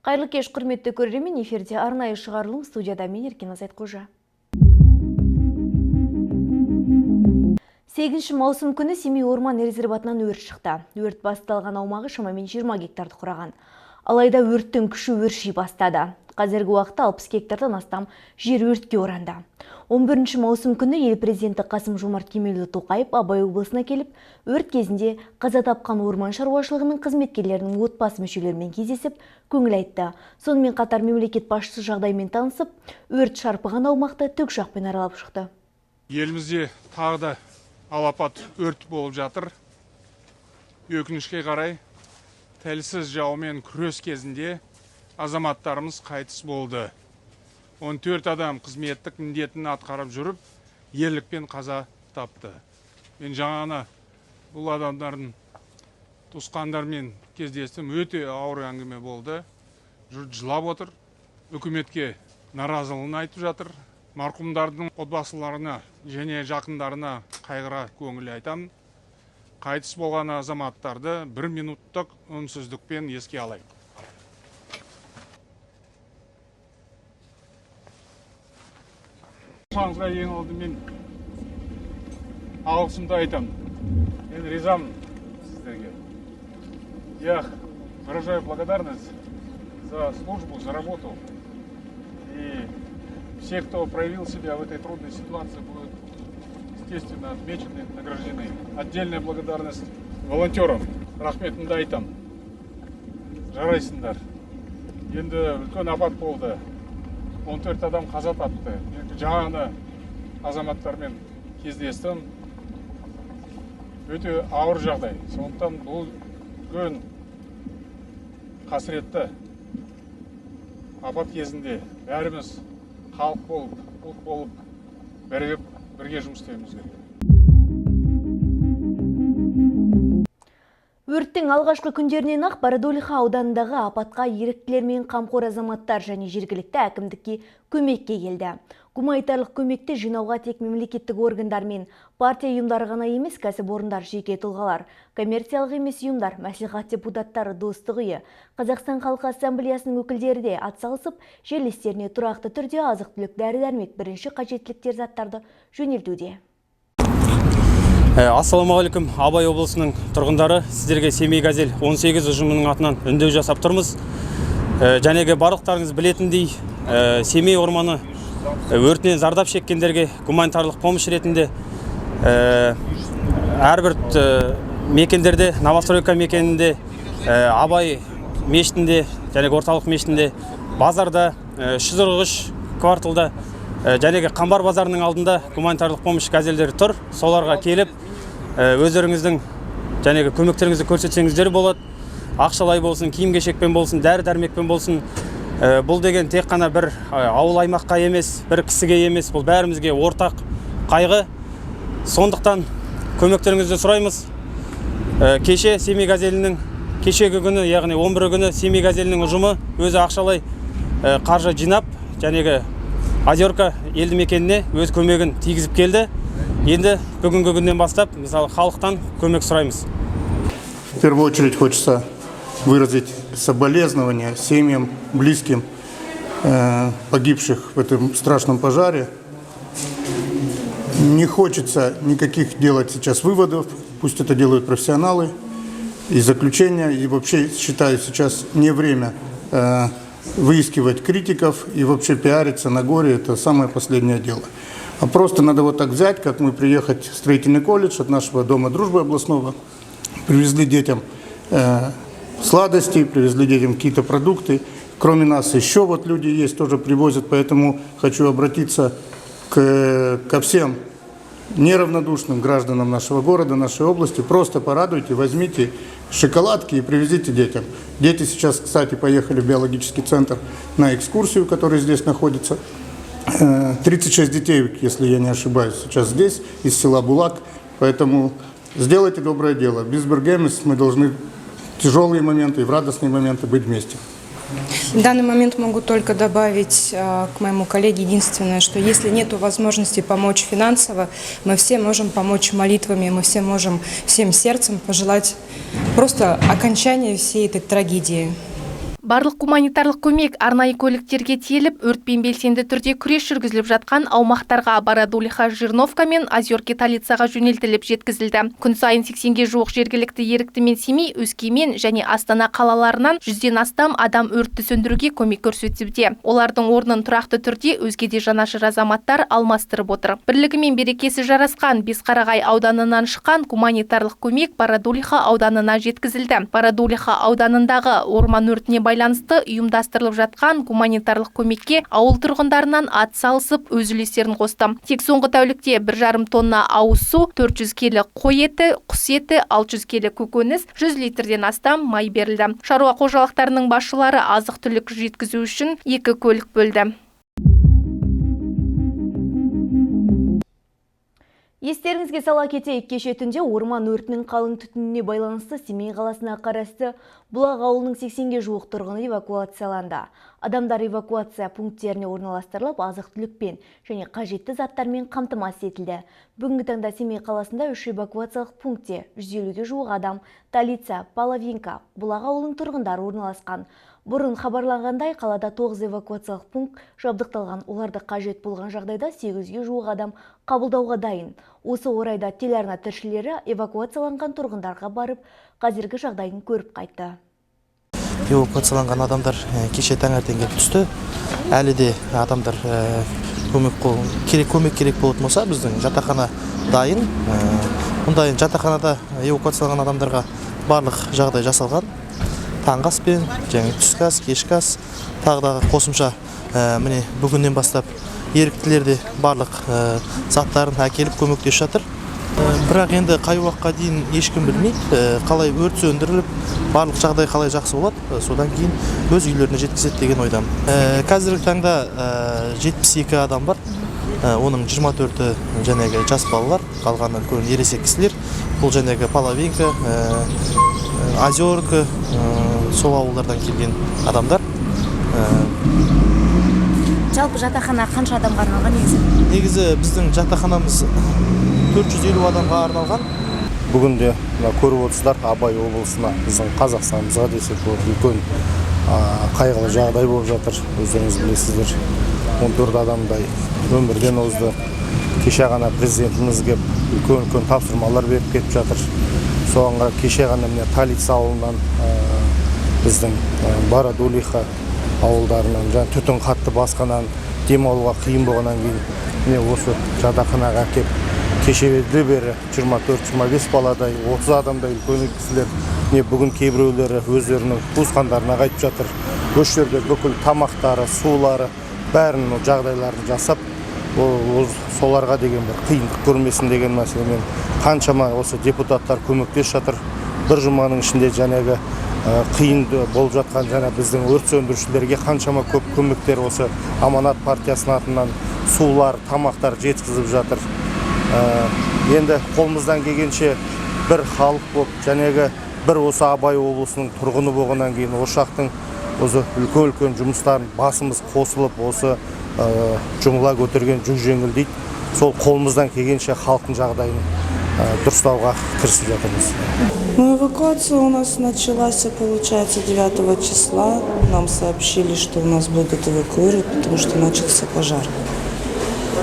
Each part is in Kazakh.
Қайырлы кеш, құрметті көрермен, эфирде арнайы шығарылым, студияда мен Еркен Азайтқожа. 8 маусым күні Семей орман резерватынан өрт шықты. Өрт басталған аумағы шамамен 20 гектарды құраған. Алайда өрттің күші өрши бастады. Қазіргі уақытта 60 гектардан астам жер өртке оранды. 11 маусым күні ел президенті Қасым-Жомарт Кемелұлы Тоқаев Абай облысына келіп, өрт кезінде қаза тапқан орман шаруашылығының қызметкерлерінің отбасы мүшелерімен кездесіп, көңіл айтты. Сонымен қатар мемлекет басшысы жағдаймен танысып, өрт шарпыған аумақты тікұшақпен аралап шықты. Елімізде тағы да алапат өрт болып жатыр. Өкінішке қарай, тәлсіз жаумен күрес кезінде азаматтарымыз қайтыс болды. 14 адам қызметтік міндетін атқарып жүріп, ерлікпен қаза тапты. Мен жаңа бұл адамдардың туысқандармен кездестім, өте ауыр әңгіме болды. Жұрт жылап отыр, үкіметке наразылығын айтып жатыр. Марқұмдардың отбасыларына және жақындарына қайғыра көңіл айтамын. Қайтыс болған азаматтарды 1 минуттық үнсіздікпен еске алайық. Шаңызға ең алдымен алғысымды айтамын. Мен ризамын сіздерге. Я выражаю благодарность за службу, за работу. И все, кто проявил себя в этой трудной ситуации, будут, естественно, отмечены, награждены. Отдельная благодарность волонтерам. Рахметімді айтам. Жарайсыңдар. Енді үлкен апат болды. 14 адам қаза тапты. Жаңа азаматтармен кездестім. Өте ауыр жағдай. Сондықтан бұл үлкен қасіретті апат кезінде бәріміз халық болып, ұлт болып, бірге жұмыс істеуіміз керек. Өрттің алғашқы күндерінен ақ Бородулиха ауданындағы апатқа еріктілер мен қамқор азаматтар және жергілікті әкімдікке көмекке келді. Гуманитарлық көмекті жинауға тек мемлекеттік органдар мен партия ұйымдары ғана емес, кәсіпорындар, жеке тұлғалар, коммерциялық емес ұйымдар, мәслихат депутаттары, достық үйі, Қазақстан халқы ассамблеясының өкілдері де атсалысып, жерлестеріне тұрақты түрде азық-түлік, дәрі-дәрмек, бірінші қажеттіліктер заттарды жөнелтуде. Ассаламағалейкум, Абай облысының тұрғындары, сіздерге Семей Газель 18 ұжымының атынан үндеу жасап тұрмыз. Жәнегі барлықтарыңыз білетіндей, Семей орманы өртінен зардап шеккендерге гуманитарлық помощь ретінде әрбір мекендерде, Новостройка мекенінде, Абай мешітінде, жәнегі орталық мешітінде, базарда, 343 кварталда, жәнегі Қамбар базарының алдында гуманитарлық помощь газельдері тұр. Соларға келіп, өздеріңіздің жәнегі көмектеріңізді көрсетсеңіздер болады. Ақшалай болсын, киім-кешекпен болсын, дәрі-дәрмекпен болсын. Бұл деген тек қана бір ауыл аймаққа емес, бір кісіге емес, бұл бәрімізге ортақ қайғы. Сондықтан көмектеріңізді сұраймыз. Кеше Семей Газелінің кешегі күні, яғни 11 күні Семей Газелінің ұжымы өзі ақшалай қаржы жинап, жәнегі Озерка елді мекеніне өз көмегін тигізіп келді. Енді бүгінгі күннен бастап, мысалы, халықтан көмек сұраймыз. В первую очередь хочется выразить соболезнования семьям, близким погибших в этом страшном пожаре. Не хочется никаких делать сейчас выводов, пусть это делают профессионалы и заключения. И вообще считаю, сейчас не время выискивать критиков и вообще пиариться на горе, это самое последнее дело. А просто надо вот так взять, как мы приехать в строительный колледж от нашего дома дружбы областного, привезли детям сладости, привезли детям какие-то продукты. Кроме нас еще вот люди есть, тоже привозят, поэтому хочу обратиться ко всем неравнодушным гражданам нашего города, нашей области. Просто порадуйте, возьмите шоколадки и привезите детям. Дети сейчас, кстати, поехали в биологический центр на экскурсию, который здесь находится. 36 детей, если я не ошибаюсь, сейчас здесь, из села Булак. Поэтому сделайте доброе дело. Без Бергемис мы должны в тяжелые моменты и в радостные моменты быть вместе. В данный момент могу только добавить к моему коллеге единственное, что если нет возможности помочь финансово, мы все можем помочь молитвами, мы все можем всем сердцем пожелать просто окончания всей этой трагедии. Барлық гуманитарлық көмек арнайы көліктерге тиеліп, өртпен белсенді түрде күрес жүргізіліп жатқан аумақтарға Бородулиха, Жирновка мен Озерки Талицаға жөнелтіліп жеткізілді. Күн сайын 80-ге жуық жергілікті ерікті мен Семей, Өскемен және Астана қалаларынан 100-ден астам адам өртті сөндіруге көмек көрсетуде. Олардың орнын тұрақты түрде өзге де жанашыр азаматтар алмастырып отыр. Бірлігі мен берекесі жарасқан Бесқарағай ауданынан шыққан гуманитарлық көмек Бородулиха ауданына жеткізілді. Бородулиха ауданындағы орман өртіне байланысты ұйымдастырылып жатқан гуманитарлық көмекке ауыл тұрғындарынан ат салысып өз үлестерін қосты. Тек соңғы тәулікте 1,5 тонна ауыз су, 400 келі қой еті, құс еті, 600 келі көкөніс, 100 литрден астам май берілді. Шаруа қожалықтарының басшылары азық-түлік жеткізу үшін 2 көлік бөлді. Естеріңізге сала кетейік, кеше түнде орман өртінің қалың түтініне байланысты Семей қаласына қарасты Бұлақ ауылының 80-ге жуық тұрғыны эвакуацияланды. Адамдар эвакуация пункттеріне орналастырылып, азық-түлікпен және қажетті заттармен қамтамасыз етілді. Бүгінгі таңда Семей қаласында 3 эвакуациялық пунктте 150-ге жуық адам, Талица, Половинка, Бұлақ ауылының тұрғындары орналасқан. Бұрын хабарланғандай, қалада 9 эвакуациялық пункт жабдықталған. Оларды қажет болған жағдайда 800-ге жуық адам қабылдауға дайын. Осы орайда телеарна тілшілері эвакуацияланған тұрғындарға барып, қазіргі жағдайын көріп қайтты. Эвакуацияланған адамдар кеше таңертең келіп түсті. Әлі де адамдар көмек керек болатын болса, біздің жатақхана дайын. Мұндай жатақханада эвакуацияланған адамдарға барлық жағдай жасалған. Таңғы ас пен, түскі ас, кешкі ас, тағы да қосымша міне бүгіннен бастап еріктілерде барлық заттарын әкеліп көмектесіп жатыр. Бірақ енді қай уақытқа дейін ешкім білмейді, қалай өрт сөндіріліп, барлық жағдай қалай жақсы болады, содан кейін өз үйлеріне жеткізеді деген ойдам. Қазіргі таңда 72 адам бар, оның 24-і жәнегі жас балалар, қалғаны үлкен ересек кісілер. Бұл жәнегі Половинка, Озерка, сол ауылдардан келген адамдар. Жалпы жатақхана қанша адамға арналған негізі? Негізі біздің жатақханамыз 450 адамға арналған. Бүгінде көріп отырсыздар, Абай облысына, біздің Қазақстанымызға десек үлкен қайғылы жағдай болып жатыр. Өздеріңіз білесіздер, 14 адамдай өмірден озды. Кеше ғана президентімізге үлкен тапсырмалар беріп кетіп жатыр. Соңғы кеше ғана Талица ауылынан біздің Бородулиха ауылдарынан түтін қатты басқанан, демалуға қиын болғаннан кейін осы жатақханаға әкеп кешеден бері 24-25 баладай, 30 адамдай үлкен кісілер бүгін кейбіреулері өздерінің туысқандарына қайтып жатыр. Осы жерде бүкіл тамақтары, сулары, бәрін жағдайларын жасап, соларға деген бір қиындық көрмесін деген мәселемен қаншама осы депутаттар көмектесіп жатыр. Бір жұманың ішінде жәнегі қиын болып жатқан біздің өрт сөндірушілерге қаншама көп көмектер осы Аманат партиясының атынан сулар, тамақтар жеткізіп жатыр. Енді қолымыздан келгенше бір халық болып, жәнегі бір осы Абай облысының тұрғыны болғаннан кейін ошақтың осы үлкен жұмыстарын басымыз қосылып, осы жұмыла көтерген жүк жеңіл дейді. Сол қолымыздан келгенше халықтың жағдайын дұрыстауға кірісіп жатырмыз. Эвакуация у нас началась, получается, 9 числа. Нам сообщили, что у нас будут эвакуировать, потому что начался пожар.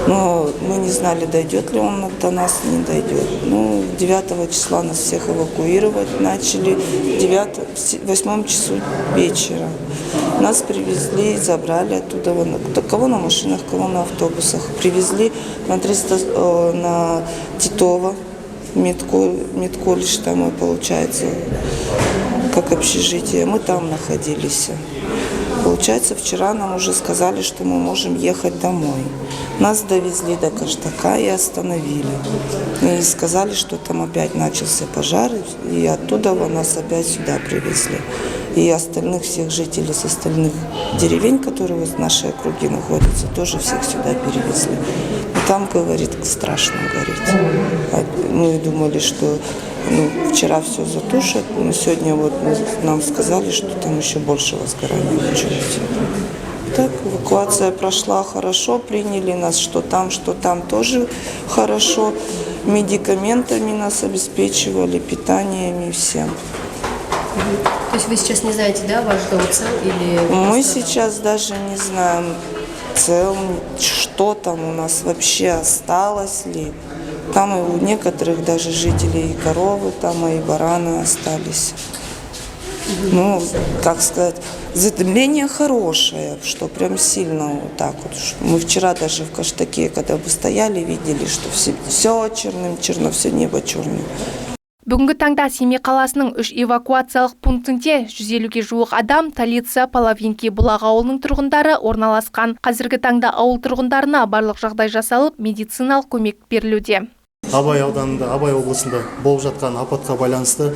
Но мы не знали, дойдет ли он до нас, не дойдет. 9 числа нас всех эвакуировать начали в 8 часу вечера. Нас привезли, забрали оттуда, кого на машинах, кого на автобусах. Привезли на Титова, медколледж там, получается, как общежитие. Мы там находились. Получается, вчера нам уже сказали, что мы можем ехать домой. Нас довезли до Каштака и остановили. И сказали, что там опять начался пожар, и оттуда нас опять сюда привезли. И остальных всех жителей с остальных деревень, которые в нашей округе находятся, тоже всех сюда перевезли. И там, говорит, страшно гореть. Мы думали, что вчера все затушат, но сегодня нам сказали, что там еще больше возгорания началось. Так, эвакуация прошла хорошо, приняли нас, что там тоже хорошо. Медикаментами нас обеспечивали, питанием и всем. То есть вы сейчас не знаете, да, ваш дом цел или... Мы сейчас даже не знаем, что там у нас вообще осталось ли. Там и у некоторых даже жителей и коровы, там и бараны остались. Ну, как сказать, задымление хорошее, что прям сильно вот так вот. Мы вчера даже в Каштаке, когда бы стояли, видели, что все черным, черно, все небо черным. Бүгінгі таңда Семей қаласының 3 эвакуациялық пунктінде 150-ге жуық адам Талица, Половинки, Бұлақ ауылының тұрғындары орналасқан. Қазіргі таңда ауыл тұрғындарына барлық жағдай жасалып, медициналық көмек берілуде. Абай ауданында, Абай облысында болып жатқан апатқа байланысты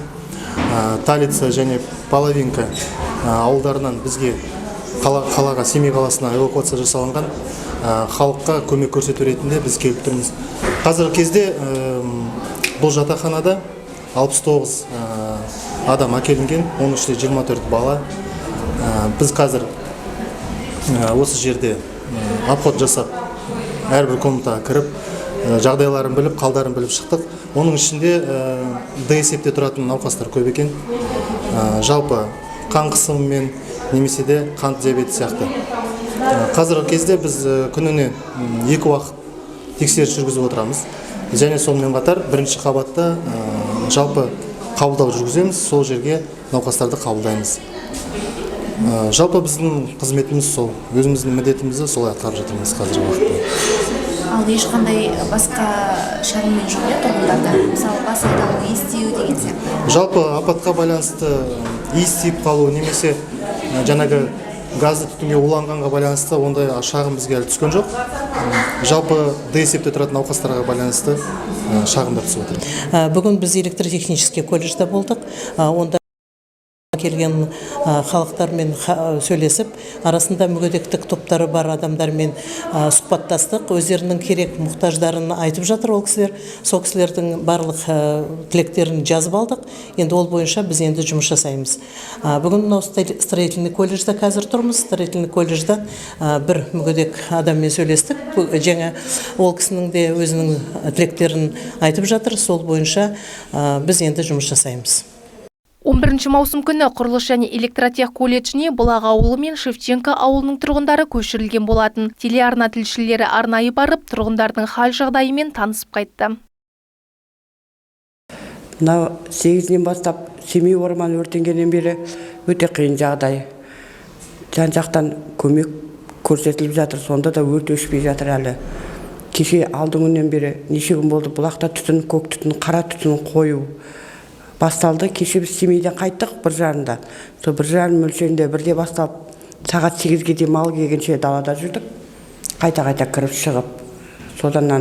Талица және Половинка ауылдарынан бізге қалаға, Семей қаласына эвакуация жасалынған халыққа көмек көрсету ретінде біз келіп тұрмыз. Қазіргі кезде бұл жатақханада 69 адам әкелінген, оның ішінде 24 бала. Біз қазір осы жерде обход жасап, әрбір комнатаға кіріп, жағдайларын біліп, қалдарын біліп шықтық. Оның ішінде Д есепте тұратын науқастар көп екен. Жалпы қан қысымымен немесе де қант диабеті сияқты. Қазіргі кезде біз күніне 2 уақыт тексеріс жүргізіп отырамыз. Және сонымен қатар бірінші қабатта жалпы қабылдау жүргіземіз, сол жерге науқастарды қабылдаймыз. Жалпы біздің қызметіміз сол, өзіміздің міндетімізді солай атқарып жатырмыз қазіргі уақытта. Ал ешқандай басқа шағыммен жоқ, тұрғындарда, мысалы бас айналу, иіс тию деген сияқты. Жалпы апатқа байланысты иіс тиіп қалу немесе жаңағы газды түтінге уланғанға байланысты ондай шағым бізге әлі түскен жоқ. Жалпы Д есепте тұратын науқастарға байланысты шағымдар түсіп отыр. Бүгін біз электротехнический колледжда болдық. Онда келген халықтармен сөйлесіп, арасында мүгедектік топтары бар адамдармен сұхбаттастық. Өздерінің керек мұқтаждарын айтып жатыр ол кісілер. Сол кісілердің барлық тілектерін жазып алдық. Енді ол бойынша біз енді жұмыс жасаймыз. Бүгін мынау строительный колледжда қазір тұрмыз. Строительный колледжда бір мүгедек адаммен сөйлестік. Жаңа ол кісінің де өзінің тілектерін айтып жатыр. Сол бойынша біз енді жұмыс жасаймыз. 11 маусым күні құрылыс және электротех колледжіне Бұлақ ауылы мен Шевченко ауылының тұрғындары көшірілген болатын. Телеарна тілшілері арнайы барып, тұрғындардың хал жағдайымен танысып қайтты. Мынау 8-ден бастап Семей орман өртенгеннен бері өте қиын жағдай. Жан-жақтан көмек көрсетіліп жатыр, сонда да өрт өшпей жатыр әлі. Кеше алдыңғынан бері неше күн болды, бұлақта түтін, көк түтін, қара түтін қою басталды. Кеше біз Семейден қайттық 1:30-да. Сол 1:30 мөлшерінде бірде басталып, сағат 8-ге дейін мал келгенше далада жүрдік. Қайта-қайта кіріп шығып. Содан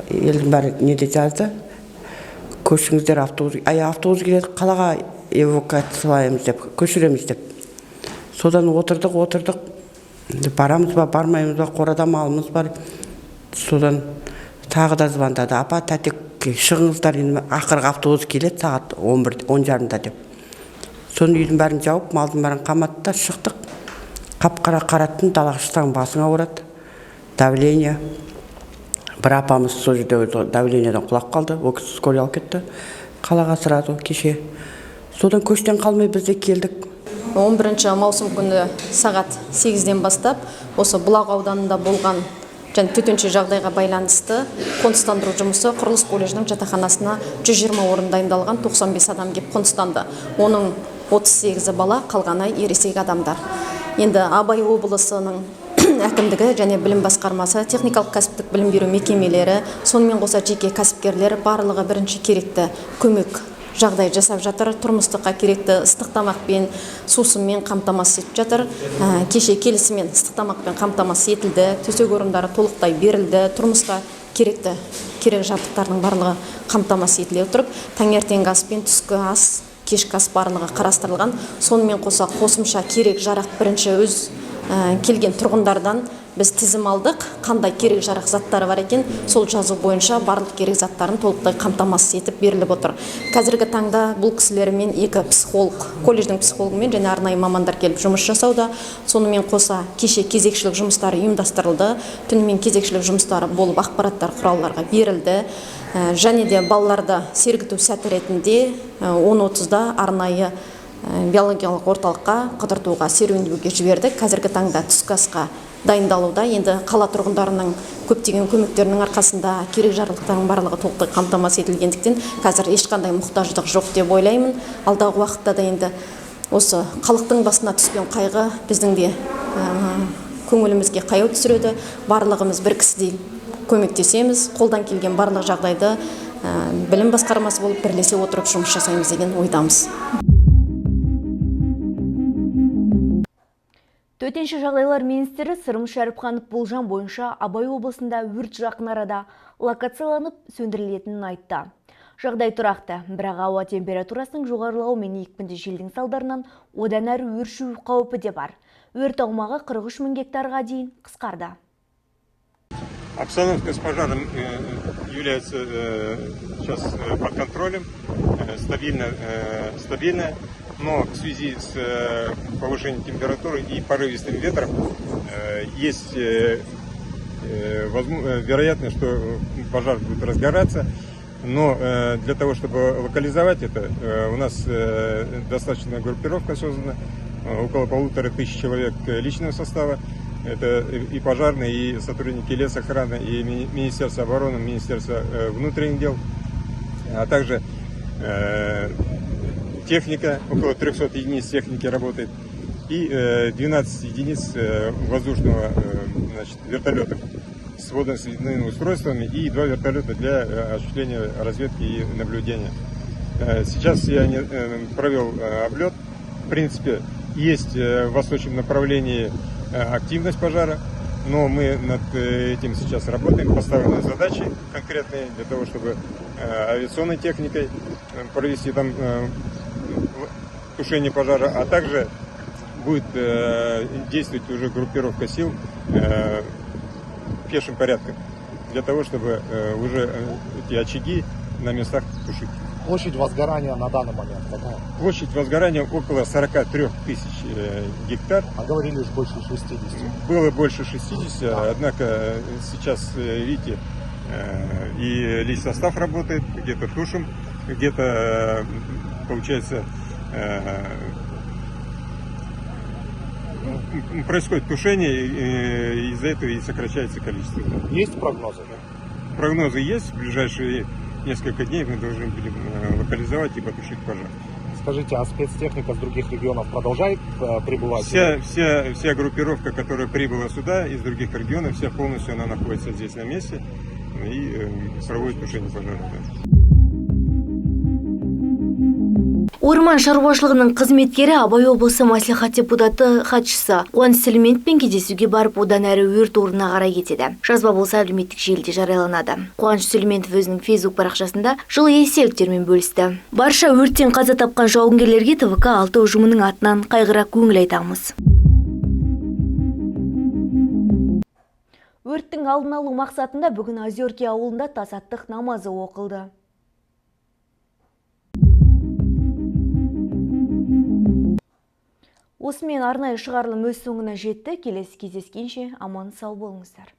елдің бәрі неде жазды. Көшіңіздер автобус келеді, қалаға эвакуациялаймыз деп, көшіреміз деп. Содан отырдық. Барамыз ба, бармаймыз ба, қорада малымыз бар. Содан тағы да звондады. Апа, тәтек шығыңыздар, ақырғы автобус келеді сағат 10:30-да деп. Соны үйдің бәрін жауып, малдың бәрін қаматты, шықтық. Қап-қара қараттың, далаға шықсаң басың ауырады. Давление. Бір апамыз сол жерде давлениеден құлап қалды, ол кісі скорый алып кетті. Қалаға сразу кеше. Содан көштен қалмай бізде келдік. 11 маусым күні сағат 8-ден бастап осы Бұлақ ауданында болған және төтенше жағдайға байланысты қоныстандыру жұмысы құрылыс колледжінің жатақханасына 120 орын дайындалған 95 адам кеп қоныстанды. Оның 38-і бала, қалғаны ересек адамдар. Енді Абай облысының әкімдігі және білім басқармасы, техникалық кәсіптік білім беру мекемелері, сонымен қоса жеке кәсіпкерлер барлығы бірінші керекті көмек жағдай жасап жатыр. Тұрмыстыққа керекті ыстық тамақпен, сусынмен қамтамасыз етіп жатыр. Кеше келісімен ыстық тамақпен қамтамасыз етілді, төсек орындары толықтай берілді, тұрмысқа керек жабдықтардың барлығы қамтамасыз етіле отырып, таңертеңгі ас пен түскі ас, кешкі ас барлығы қарастырылған. Сонымен қоса қосымша керек жарақ бірінші өз келген тұрғындардан біз тізім алдық, қандай керек жарақ заттары бар екен, сол жазу бойынша барлық керек заттарын толықтай қамтамасыз етіп беріліп отыр. Қазіргі таңда бұл кісілермен 2 психолог, колледждің психологымен және арнайы мамандар келіп жұмыс жасауда. Сонымен қоса кеше кезекшілік жұмыстары ұйымдастырылды, түнімен кезекшілік жұмыстары болып ақпараттар құралдарға берілді. және де балаларды сергіту сәті ретінде 10:30-да арнайы биологиялық орталыққа қыдыртуға серуендеуге жібердік. Қазіргі таңда түскі асқа дайындалуда. Енді қала тұрғындарының көптеген көмектерінің арқасында керек жарлықтардың барлығы толық қамтамасыз етілгендіктен қазір ешқандай мұқтаждық жоқ деп ойлаймын. Алдағы уақытта да енді осы халықтың басына түскен қайғы біздің де көңілімізге қаяу түсіреді. Барлығымыз бір кісідей көмектесеміз, қолдан келген барлық жағдайды білім басқармасы болып бірлесе отырып жұмыс жасаймыз деген ойдамыз. Төтенше жағдайлар министрі Сырым Шәріпханов болжам бойынша Абай облысында өрт жақын арада локацияланып сөндірілетінін айтты. Жағдай тұрақты, бірақ ауа температурасының жоғарылауы мен екпінді желдің салдарынан одан әрі өршу қаупі де бар. Өрт аумағы 43 000 гектарға дейін қысқарды. Обстановка с пожаром является сейчас под контролем, стабильная, но в связи с повышением температуры и порывистым ветром есть вероятность, что пожар будет разгораться. Но для того, чтобы локализовать это, у нас достаточная группировка создана, около 1500 человек личного состава. Это и пожарные, и сотрудники лесохраны, и Министерство обороны, Министерство внутренних дел, а также техника, около 300 единиц техники работает, и 12 единиц воздушного вертолетов с водонасветными устройствами и 2 вертолета для осуществления разведки и наблюдения. Сейчас я провел облет. В принципе, есть в восточном направлении активность пожара, но мы над этим сейчас работаем, поставлены задачи конкретные для того, чтобы авиационной техникой провести там тушение пожара, а также будет действовать уже группировка сил пешим порядком, для того, чтобы уже эти очаги на местах тушить. Площадь возгорания на данный момент какая? Площадь возгорания около 43 000 гектар. А говорили уж больше 60. Было больше 60, да. Однако сейчас, видите, и лессостав работает, где-то тушим, где-то, получается, происходит тушение, и из-за этого и сокращается количество. Есть прогнозы? Прогнозы есть. В ближайшие несколько дней мы должны будем локализовать и потушить пожар. Скажите, а спецтехника с других регионов продолжает прибывать? Вся группировка, которая прибыла сюда из других регионов, вся полностью она находится здесь на месте и проводит тушение пожара. Орман шаруашылығының қызметкері Абай облысы мәслихат депутаты хатшысы Қуаныш Сүлейменовпен кездесуге барып, одан әрі өрт орнына қарай кетеді. Жазба болса әлеуметтік желіде жарияланады. Қуаныш Сүлейменов өзінің Facebook парақшасында жылы естеліктермен бөлісті. Барша өрттен қаза тапқан жауынгерлерге ТВК 6 ұжымының атынан қайғыра көңіл айтамыз. Өрттің алдын алу мақсатында бүгін Озерки ауылында тазаттық намазы оқылды. Осымен арнайы шығарылым өз соңына жетті. Келесі кездескенше аман сау болыңыздар.